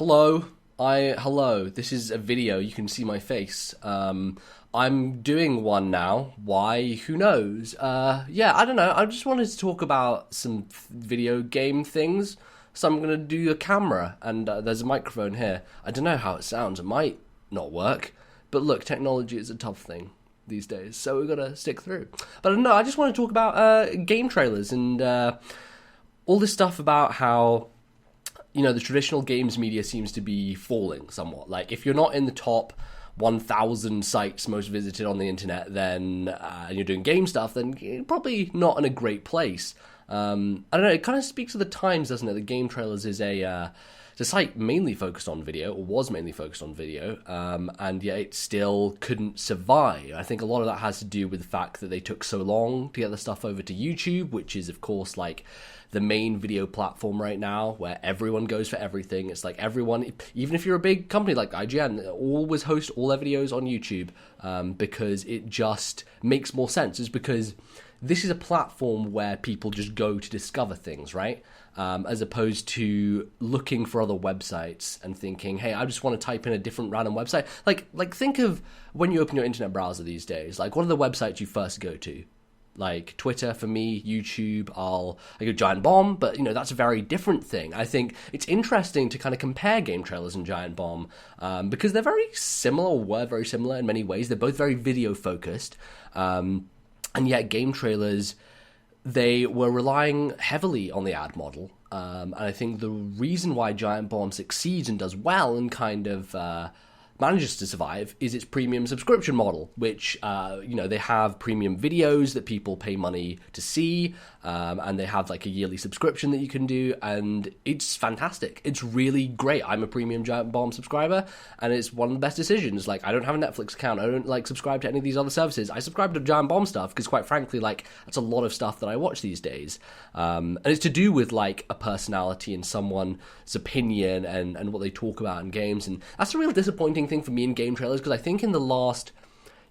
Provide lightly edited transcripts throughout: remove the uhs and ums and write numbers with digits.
Hello. Hello. This is a video. You can see my face. I'm doing one now. Why? Who knows? Yeah, I don't know. I just wanted to talk about some video game things. So I'm gonna do a camera, and there's a microphone here. I don't know how it sounds. It might not work, but look, technology is a tough thing these days, so we've got to stick through. But no, I just want to talk about game trailers and all this stuff about how the traditional games media seems to be falling somewhat. Like, if you're not in the top 1,000 sites most visited on the internet, then and you're doing game stuff, then you're probably not in a great place. I don't know, it kind of speaks to the times, doesn't it? The Game Trailers is it's a site mainly focused on video, or was mainly focused on video, and yet it still couldn't survive. I think a lot of that has to do with the fact that they took so long to get the stuff over to YouTube, which is, of course, like the main video platform right now, where everyone goes for everything. It's like everyone, even if you're a big company like IGN, always host all their videos on YouTube, because it just makes more sense. It's because this is a platform where people just go to discover things, right? As opposed to looking for other websites and thinking, hey, I just want to type in a different random website. Like think of when you open your internet browser these days. Like, what are the websites you first go to? Like Twitter for me, YouTube, I go Giant Bomb, but that's a very different thing. I think it's interesting to kind of compare Game Trailers and Giant Bomb, because they're very similar, or were very similar in many ways. They're both very video focused, and yet Game Trailers, they were relying heavily on the ad model, and I think the reason why Giant Bomb succeeds and does well and kind of manages to survive is its premium subscription model, which they have premium videos that people pay money to see, and they have like a yearly subscription that you can do, and it's fantastic. It's really great. I'm a premium Giant Bomb subscriber, and it's one of the best decisions. Like, I don't have a Netflix account. I don't subscribe to any of these other services. I subscribe to Giant Bomb stuff because, quite frankly, that's a lot of stuff that I watch these days, and it's to do with like a personality and someone's opinion and what they talk about in games. And that's a real disappointing thing for me in Game Trailers, because I think in the last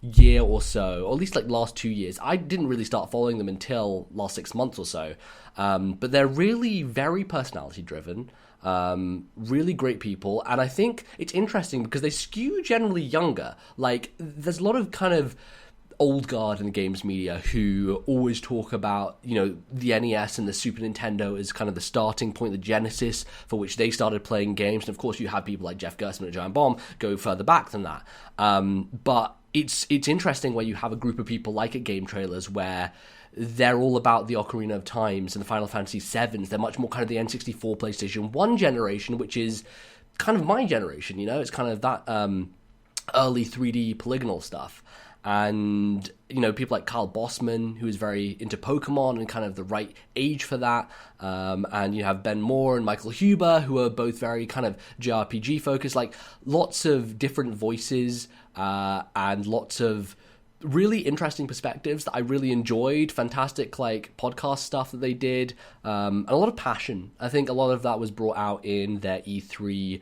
year or so, or at least last 2 years, I didn't really start following them until last 6 months or so, but they're really very personality driven, really great people, and I think it's interesting because they skew generally younger. Like, there's a lot of kind of old guard in the games media who always talk about, the NES and the Super Nintendo as kind of the starting point, the genesis for which they started playing games. And of course, you have people like Jeff Gerstmann at Giant Bomb go further back than that. But it's interesting where you have a group of people like at Game Trailers where they're all about the Ocarina of Times and the Final Fantasy VIIs. They're much more kind of the N64, PlayStation 1 generation, which is kind of my generation, It's kind of that early 3D polygonal stuff. And people like Kyle Bossman, who is very into Pokemon and kind of the right age for that, and you have Ben Moore and Michael Huber, who are both very kind of JRPG focused. Like, lots of different voices, and lots of really interesting perspectives that I really enjoyed. Fantastic podcast stuff that they did, and a lot of passion. I think a lot of that was brought out in their E3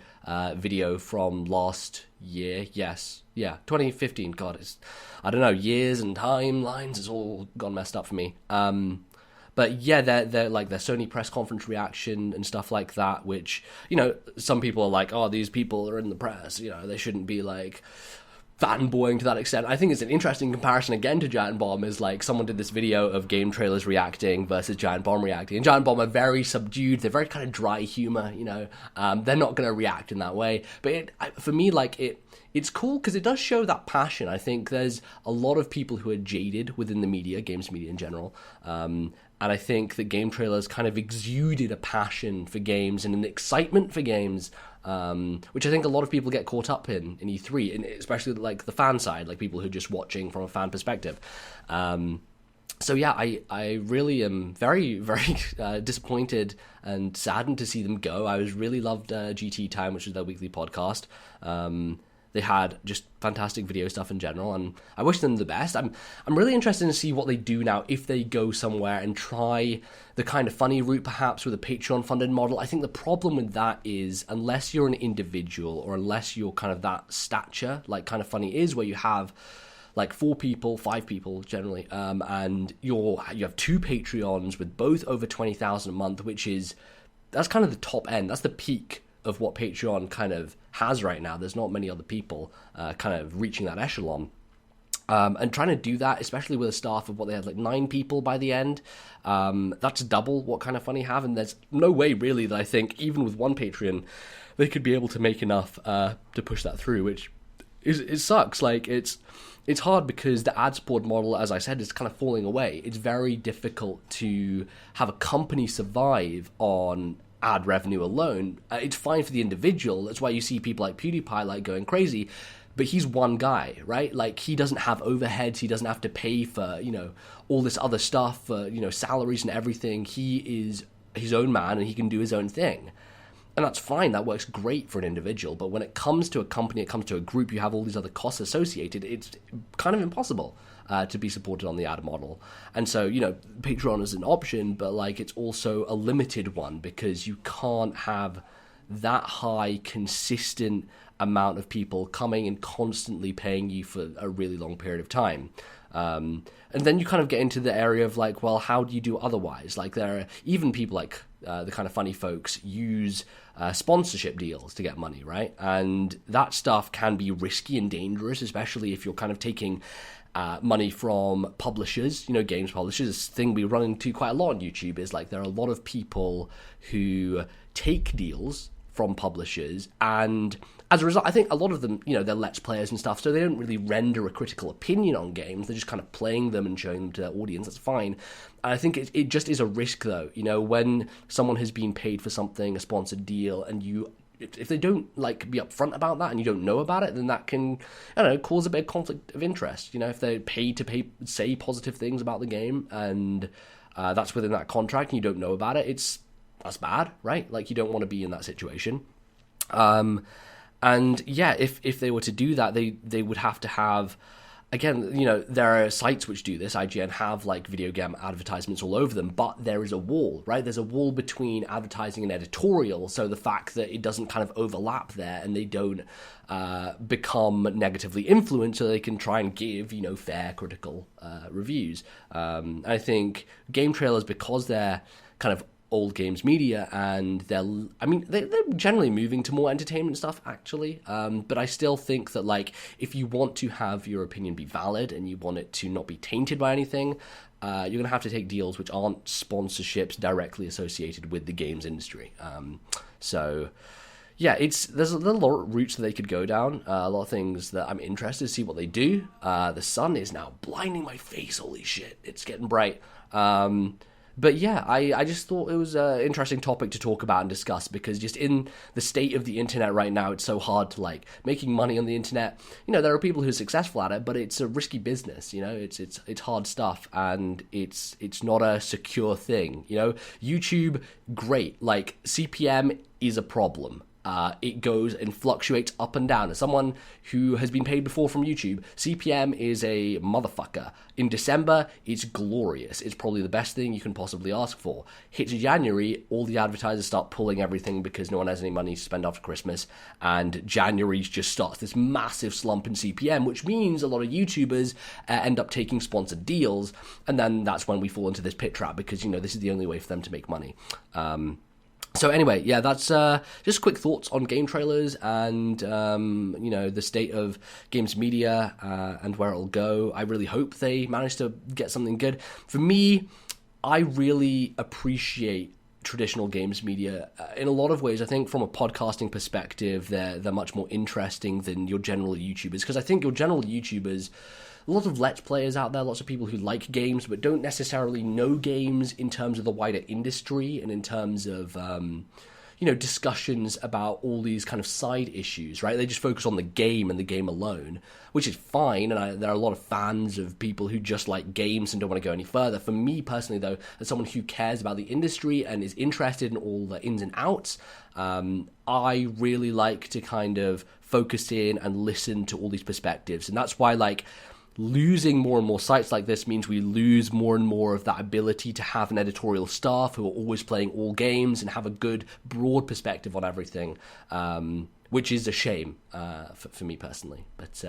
video from last year. 2015. God, I don't know, years and timelines, it's all gone messed up for me. But yeah, they're like their Sony press conference reaction and stuff like that, which, some people are like, oh, these people are in the press, they shouldn't be fanboying to that extent. I think it's an interesting comparison again to Giant Bomb, is like someone did this video of Game Trailers reacting versus Giant Bomb reacting, and Giant Bomb are very subdued, they're very kind of dry humor, they're not going to react in that way. But for me, it's cool because it does show that passion. I think there's a lot of people who are jaded within the media, games media in general, and I think that Game Trailers kind of exuded a passion for games and an excitement for games, which I think a lot of people get caught up in E3, and especially the fan side, like people who are just watching from a fan perspective. So yeah, I really am very, very disappointed and saddened to see them go. I really loved GT Time, which is their weekly podcast. They had just fantastic video stuff in general, and I wish them the best. I'm really interested to see what they do now, if they go somewhere and try the kind of funny route, perhaps with a Patreon-funded model. I think the problem with that is, unless you're an individual, or unless you're kind of that stature, like kind of Funny is, where you have 4 people, 5 people generally, and you have 2 Patreons with both over 20,000 a month, that's kind of the top end. That's the peak of what Patreon kind of has right now. There's not many other people kind of reaching that echelon. And trying to do that, especially with a staff of what they had, like 9 people by the end, that's double what Kind of Funny have, and there's no way really that I think even with one Patreon they could be able to make enough to push that through, which it sucks. Like it's hard because the ad support model, as I said, is kind of falling away. It's very difficult to have a company survive on ad revenue alone. It's fine for the individual. That's why you see people like PewDiePie like going crazy. But he's one guy, right? Like, he doesn't have overheads. He doesn't have to pay for, all this other stuff, for, salaries and everything. He is his own man and he can do his own thing. And that's fine. That works great for an individual. But when it comes to a company, it comes to a group, you have all these other costs associated. It's kind of impossible to be supported on the ad model. And so, Patreon is an option, but, like, it's also a limited one because you can't have that high, consistent amount of people coming and constantly paying you for a really long period of time. And then you kind of get into the area of like, well, how do you do otherwise? Like, there are even people like the Kind of Funny folks use sponsorship deals to get money, right? And that stuff can be risky and dangerous, especially if you're kind of taking money from publishers, games publishers. This thing we run into quite a lot on YouTube is like there are a lot of people who take deals from publishers, and as a result, I think a lot of them, they're Let's Players and stuff, so they don't really render a critical opinion on games. They're just kind of playing them and showing them to their audience. That's fine. And I think it just is a risk, though. When someone has been paid for something, a sponsored deal, and if they don't be upfront about that and you don't know about it, then that can, cause a bit of conflict of interest. If they're paid to say positive things about the game and that's within that contract and you don't know about it, that's bad, right? Like, you don't want to be in that situation. And yeah, if they were to do that, they would have to have, again, there are sites which do this. IGN have video game advertisements all over them, but there is a wall, right? There's a wall between advertising and editorial, so the fact that it doesn't kind of overlap there and they don't become negatively influenced, so they can try and give, fair critical reviews. I think game trailers, because they're kind of old games media and they're generally moving to more entertainment stuff, actually, but I still think that if you want to have your opinion be valid and you want it to not be tainted by anything, you're gonna have to take deals which aren't sponsorships directly associated with the games industry. So yeah, there's a lot of routes that they could go down, a lot of things that I'm interested to see what they do. The sun is now blinding my face, holy shit, it's getting bright. But yeah, I just thought it was an interesting topic to talk about and discuss, because just in the state of the internet right now, it's so hard to making money on the internet. There are people who are successful at it, but it's a risky business. It's hard stuff, and it's not a secure thing. YouTube, great. CPM is a problem. It goes and fluctuates up and down. As someone who has been paid before from YouTube, CPM is a motherfucker. In December, it's glorious. It's probably the best thing you can possibly ask for. Hits January, all the advertisers start pulling everything because no one has any money to spend after Christmas, and January just starts this massive slump in CPM, which means a lot of YouTubers end up taking sponsored deals, and then that's when we fall into this pit trap, because, this is the only way for them to make money. So anyway, yeah, that's just quick thoughts on game trailers and, the state of games media and where it'll go. I really hope they manage to get something good. For me, I really appreciate traditional games media in a lot of ways. I think from a podcasting perspective, they're much more interesting than your general YouTubers, because I think your general YouTubers, a lot of Let's Players out there, lots of people who like games but don't necessarily know games in terms of the wider industry and in terms of, discussions about all these kind of side issues, right? They just focus on the game and the game alone, which is fine, and there are a lot of fans of people who just like games and don't want to go any further. For me personally, though, as someone who cares about the industry and is interested in all the ins and outs, I really like to kind of focus in and listen to all these perspectives, and that's why, losing more and more sites like this means we lose more and more of that ability to have an editorial staff who are always playing all games and have a good broad perspective on everything. which is a shame for me personally. But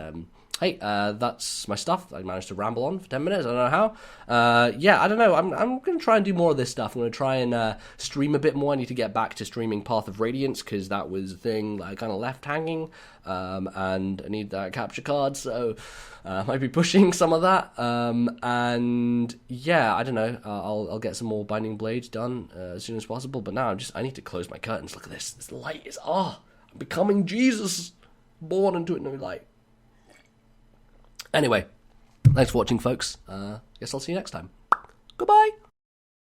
hey, that's my stuff. I managed to ramble on for 10 minutes. I don't know how. Yeah, I don't know. I'm going to try and do more of this stuff. I'm going to try and stream a bit more. I need to get back to streaming Path of Radiance because that was the thing that I kind of left hanging. And I need that capture card, so I might be pushing some of that. And yeah, I don't know. I'll get some more Binding Blades done as soon as possible. But now I need to close my curtains. Look at this. This light is I'm becoming Jesus, born into a new light. Anyway, thanks for watching, folks. Guess I'll see you next time. Goodbye.